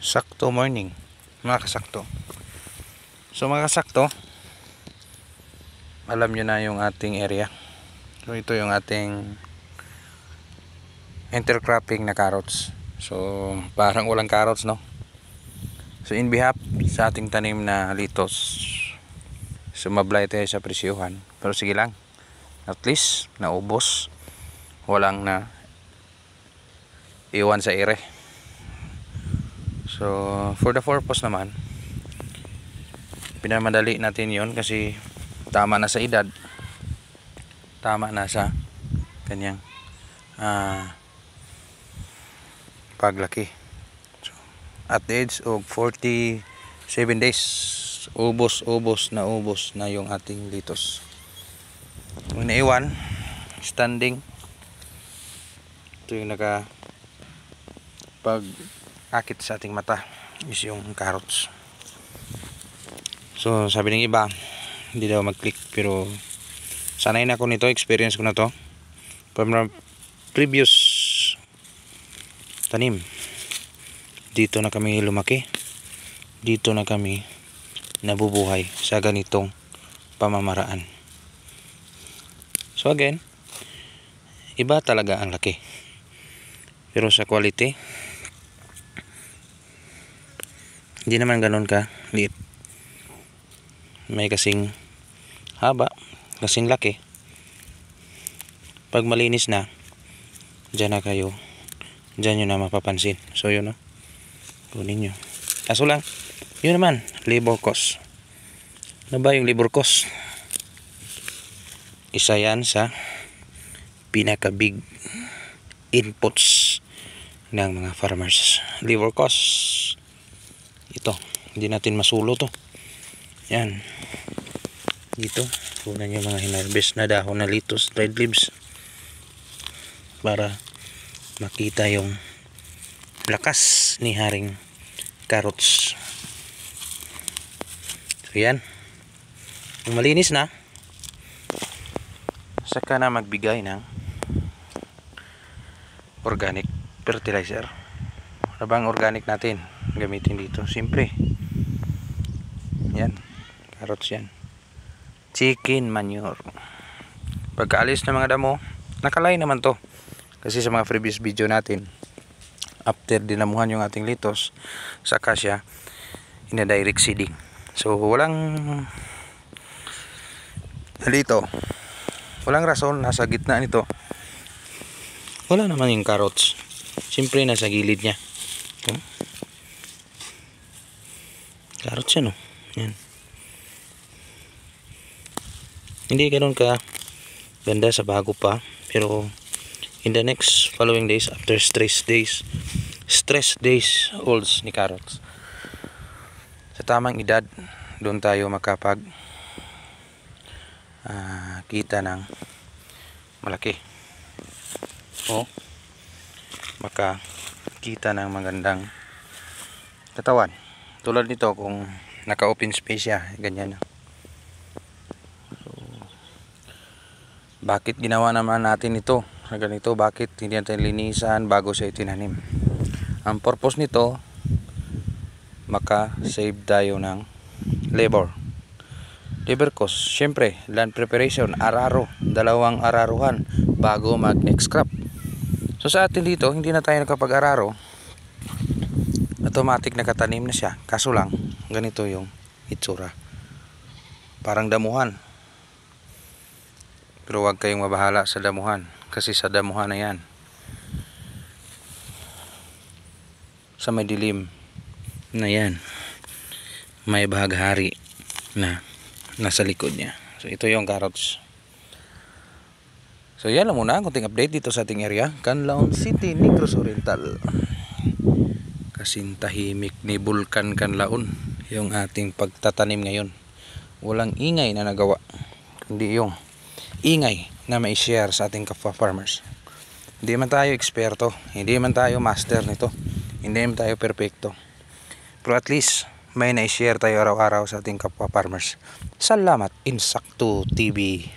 Sakto morning, mga kasakto. So mga kasakto, alam nyo na yung ating area. So ito yung ating intercropping na carrots. So parang walang carrots, no? So in behalf sa ating tanim na litos, sumablay tayo sa presyuhan. Pero sige lang, at least naubos, walang na iwan sa ere. So for the purpose naman, pinamadali natin yon kasi tama na sa edad, tama na sa kanyang paglaki. So, at the age of 47 days, ubos na yung ating litos. Kung naiwan standing, ito yung naka pag akit sa ating mata is yung carrots. So sabi ng iba, hindi daw mag-click, pero sanay na ako nito, experience ko na to from previous tanim. Dito na kami lumaki, dito na kami nabubuhay sa ganitong pamamaraan. So again, iba talaga ang laki, pero sa quality hindi naman ganun ka liit. May kasing haba, kasing laki. Pag malinis na, dyan na kayo, dyan nyo na mapapansin. So yun, no? Kunin nyo. Kaso lang, yun naman, labor cost. Ano ba yung labor cost? Isa yan sa pinaka big inputs ng mga farmers. Labor cost. Ito, hindi natin masulo to. Yan. Dito, kunan yung mga hinarvest na dahon na litos, dried leaves, para makita yung lakas ni haring carrots. So yan. Kung malinis na, saka na magbigay ng organic fertilizer. Ano bang organic natin gamitin dito? Siyempre, yan, carrots yan. Chicken manure. Pagkaalis ng mga damo, nakalay naman to. Kasi sa mga previous video natin, after dinamuhan yung ating litos, saka siya ina-direct seeding. So walang dito, walang rason nasa gitna nito. Wala naman yung carrots. Siyempre nasa gilid niya. Carrots yan, oh. Yan. Hindi ganoon ka ganda sa bago pa, pero in the next following days, after stress days olds ni carrots, sa tamang edad, doon tayo makapag kita ng malaki o makakita ng magandang katawan. Tulad nito, kung naka-open space siya, ganyan. So, bakit ginawa naman natin ito sa ganito? Bakit hindi natin linisan bago siya itinanim? Ang purpose nito, maka-save tayo ng labor cost. Siyempre, land preparation, araro, 2 araruhan bago mag next crop. So sa atin dito, hindi na tayo nakapag-araro, automatic nakatanim na siya. Kaso lang, ganito yung itsura, parang damuhan. Pero huwag kayong mabahala sa damuhan, kasi sa damuhan na yan, sa may dilim na yan, may bahaghari na nasa likod niya. So ito yung carrots. So yan lang muna, kunting update dito sa ating area, Canlaon City, Negros Oriental. Kasing tahimik ni Bulkan Canlaon yung ating pagtatanim ngayon. Walang ingay na nagawa, kundi yung ingay na may share sa ating kapwa farmers. Hindi man tayo eksperto, hindi man tayo master nito, hindi man tayo perfecto, pero at least may na-share tayo araw-araw sa ating kapwa farmers. Salamat, Insakto TV.